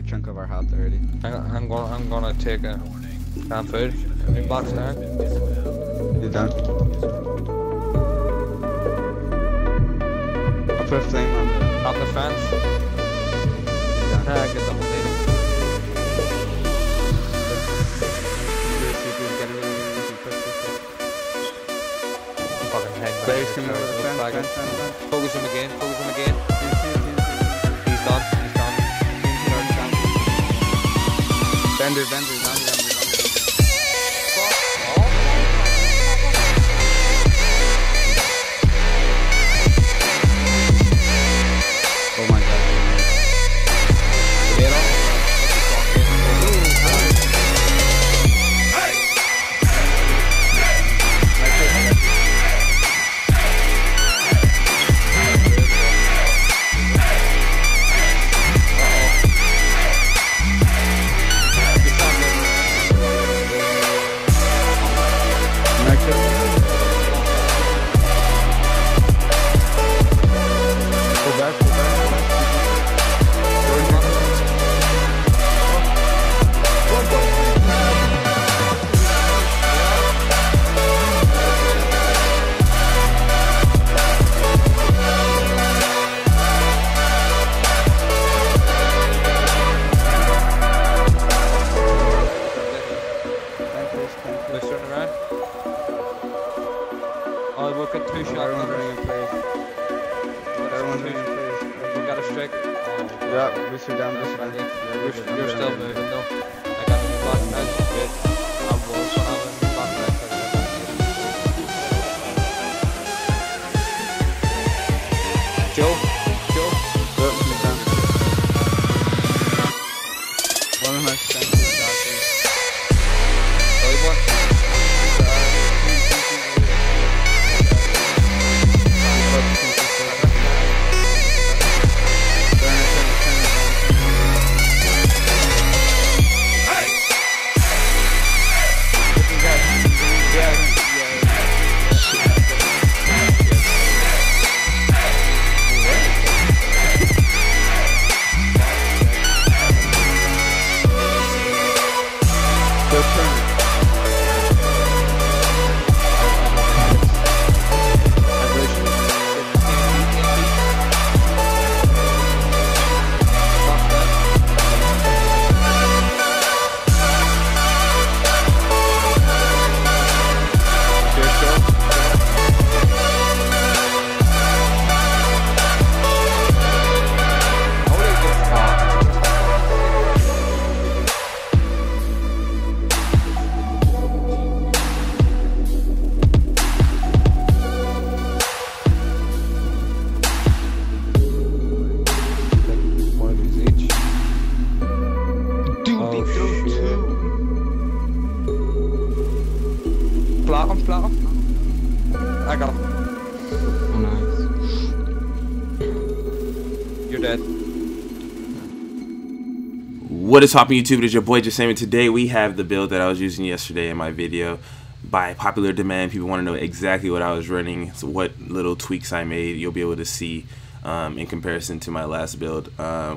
good chunk of our health already. I'm gonna take a canned food. New box now. You done? I'll put a flame on the Up the fence. done. Get the whole thing. Fucking head. Blaze coming over the fence. Focus him again. Focus him again. He's done. He's done. Bender, down. Oh my god. Oh, we'll get two shots. Everyone's running in place. Everyone's running in place. We got a strike. Yeah, booster down. You're still moving though. I got a new box now. Good. I was gonna have a new box now. Joe. One of my strengths is doctor. Sorry, boy. Block him. I got him. Oh, nice. You're dead. What is poppin' YouTube? It is your boy Jesimein. Today we have the build that I was using yesterday in my video. By popular demand, people want to know exactly what I was running, so what little tweaks I made. You'll be able to see in comparison to my last build.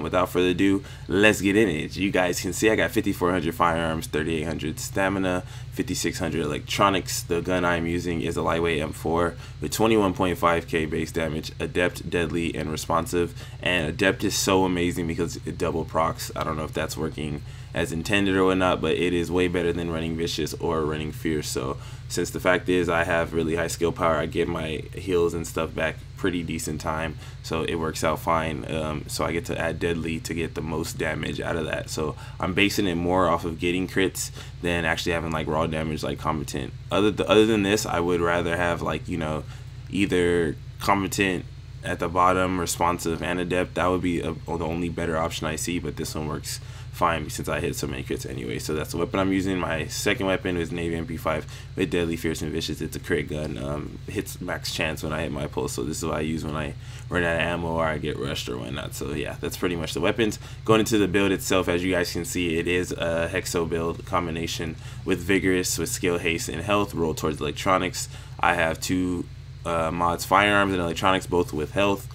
Without further ado, let's get in it. You guys can see I got 5400 firearms, 3800 stamina, 5600 electronics. The gun I'm using is a lightweight M4 with 21.5k base damage, adept, deadly, and responsive. And adept is so amazing because it double procs. I don't know if that's working as intended or whatnot, but it is way better than running vicious or running fierce. So since the fact is I have really high skill power, I get my heals and stuff back pretty decent time, so it works out fine. So I get to add deadly to get the most damage out of that. So I'm basing it more off of getting crits than actually having like raw damage like competent. Other than this, I would rather have, like, you know, either competent at the bottom, responsive, and adept. That would be the only better option I see, but this one works fine since I hit so many crits anyway. So that's the weapon I'm using. My second weapon is Navy MP5 with deadly, fierce, and vicious. It's a crit gun. Hits max chance when I hit my pulse, so this is what I use when I run out of ammo or I get rushed or whatnot. So yeah, that's pretty much the weapons. Going into the build itself, as you guys can see, it is a HEXO build combination with vigorous, with skill, haste, and health. Roll towards electronics. I have two mods, firearms and electronics, both with health.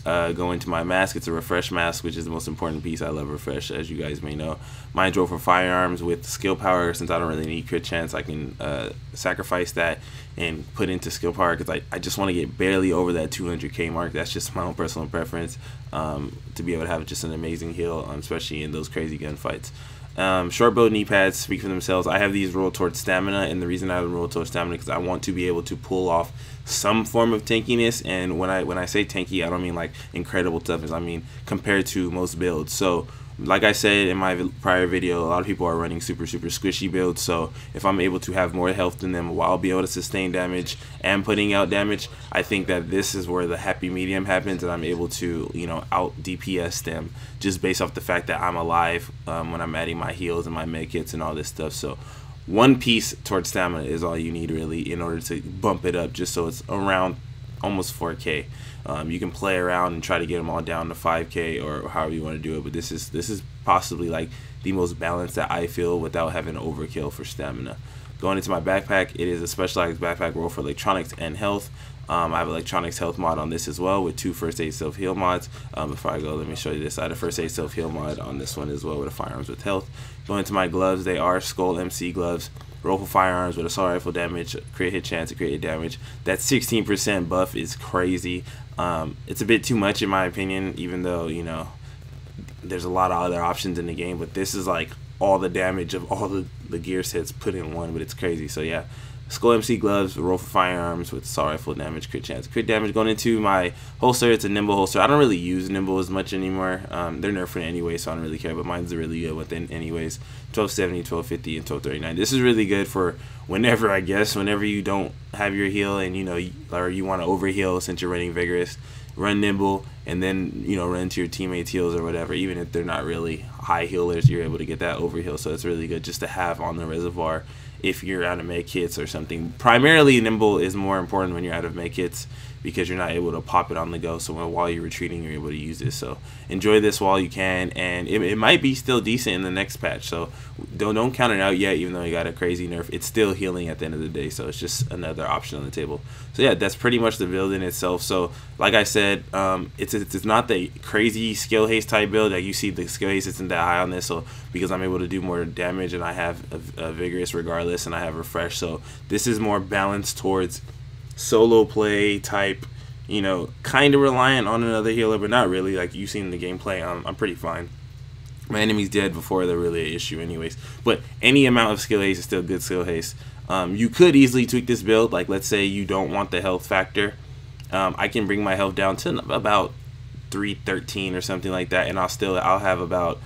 Go into my mask. It's a refresh mask, which is the most important piece. I love refresh, as you guys may know. Mine drove for firearms with skill power. Since I don't really need crit chance, I can sacrifice that and put into skill power because I just want to get barely over that 200k mark. That's just my own personal preference, to be able to have just an amazing heal, especially in those crazy gunfights. Short bow knee pads speak for themselves. I have these rolled towards stamina, and the reason I have them rolled towards stamina because I want to be able to pull off some form of tankiness. And when I say tanky, I don't mean like incredible toughness. I mean compared to most builds. So like I said in my prior video, a lot of people are running super squishy builds. So if I'm able to have more health than them while be able to sustain damage and putting out damage, I think that this is where the happy medium happens, and I'm able to, you know, out DPS them just based off the fact that I'm alive when I'm adding my heals and my med kits and all this stuff. So one piece towards stamina is all you need really in order to bump it up, just so it's around almost 4k. You can play around and try to get them all down to 5k or however you want to do it, but this is possibly like the most balanced that I feel without having overkill for stamina. Going into my backpack, it is a specialized backpack roll for electronics and health. I have electronics health mod on this as well with 2 first aid self heal mods. Before I go, let me show you this. I had a first aid self heal mod on this one as well with a firearms with health. Going into my gloves, they are Skull MC gloves. Roll for firearms with assault rifle damage, crit hit chance, and crit hit damage. That 16% buff is crazy. It's a bit too much in my opinion, even though, you know, there's a lot of other options in the game, but this is like all the damage of all the gear sets put in one, but it's crazy. So yeah, Skull MC gloves, roll for firearms with assault rifle damage, crit chance, crit damage. Going into my holster, it's a nimble holster. I don't really use nimble as much anymore. They're nerfing it anyway, so I don't really care, but mine's a really good one anyways. 1270, 1250, and 1239. This is really good for whenever, I guess, whenever you don't have your heal and, you know, or you want to overheal since you're running vigorous. Run nimble and then, you know, run to your teammates' heals or whatever. Even if they're not really high healers, you're able to get that overheal. So it's really good just to have on the reservoir if you're out of med kits or something. Primarily, nimble is more important when you're out of med kits because you're not able to pop it on the go. So while you're retreating, you're able to use this. So enjoy this while you can, and it might be still decent in the next patch. So don't count it out yet, even though you got a crazy nerf. It's still healing at the end of the day, so it's just another option on the table. So yeah, that's pretty much the build in itself. So like I said, it's not the crazy skill haste type build. Like you see, the skill haste isn't that high on this. So because I'm able to do more damage and I have a vigorous regardless, and I have refresh, so this is more balanced towards solo play type, you know, kind of reliant on another healer, but not really. Like you've seen the gameplay, I'm pretty fine. My enemy's dead before they're really an issue anyways, but any amount of skill haste is still good skill haste. You could easily tweak this build. Like let's say you don't want the health factor, I can bring my health down to about 313 or something like that, and I'll have about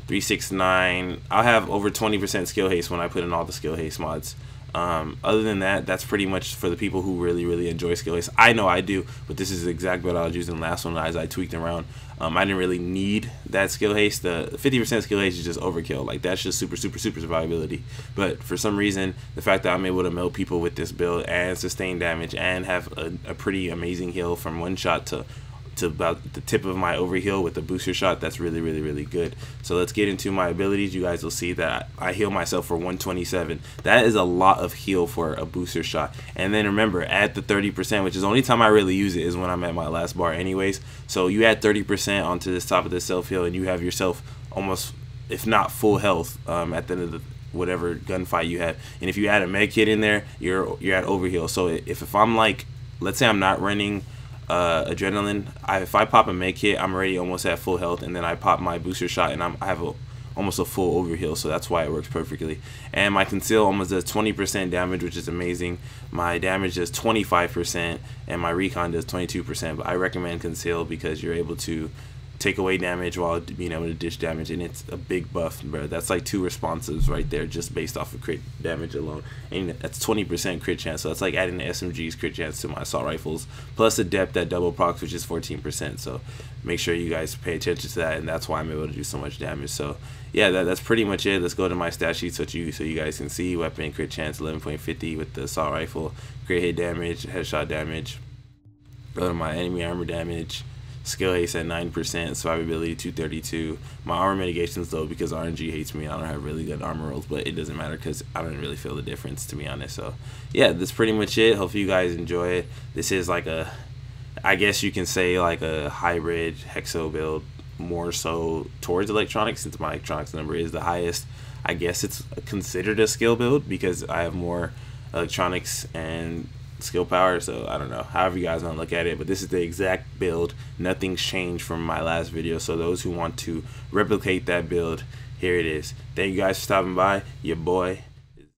369. I'll have over 20% skill haste when I put in all the skill haste mods. Other than that, that's pretty much for the people who really enjoy skill haste. I know I do, but this is exactly what I was using last one as I tweaked around. I didn't really need that skill haste. The 50% skill haste is just overkill. Like that's just super survivability. But for some reason, the fact that I'm able to melt people with this build and sustain damage and have a pretty amazing heal from one shot to about the tip of my overheal with the booster shot, that's really good. So let's get into my abilities. You guys will see that I heal myself for 127. That is a lot of heal for a booster shot. And then remember, add the 30%, which is the only time I really use it is when I'm at my last bar anyways. So you add 30% onto this top of the self heal and you have yourself almost, if not full health, at the end of the whatever gunfight you have. And if you add a med kit in there, you're at overheal. So if I'm like, let's say I'm not running adrenaline, if I pop a med kit, I'm already almost at full health, and then I pop my booster shot and I have almost a full overheal, so that's why it works perfectly. And my conceal almost does 20% damage, which is amazing. My damage does 25% and my recon does 22%, but I recommend conceal because you're able to take away damage while being able to dish damage, and it's a big buff, bro. That's like 2 responsives right there just based off of crit damage alone, and that's 20% crit chance. So that's like adding the SMG's crit chance to my assault rifles plus a depth that double procs, which is 14%. So make sure you guys pay attention to that, and that's why I'm able to do so much damage. So yeah, that's pretty much it. Let's go to my stat sheet so you guys can see. Weapon crit chance 11.50 with the assault rifle, crit hit damage, headshot damage. Go to my enemy armor damage. Skill haste at 9%, survivability 232. My armor mitigations though, because RNG hates me, I don't have really good armor rolls, but it doesn't matter because I don't really feel the difference, to be honest. So yeah, that's pretty much it. Hopefully you guys enjoy it. This is like a I guess you can say like a hybrid HEXO build, more so towards electronics, since my electronics number is the highest. I guess it's considered a skill build because I have more electronics and skill power. So I don't know, however you guys want to look at it, but this is the exact build. Nothing's changed from my last video, so those who want to replicate that build, here it is. Thank you guys for stopping by. Your boy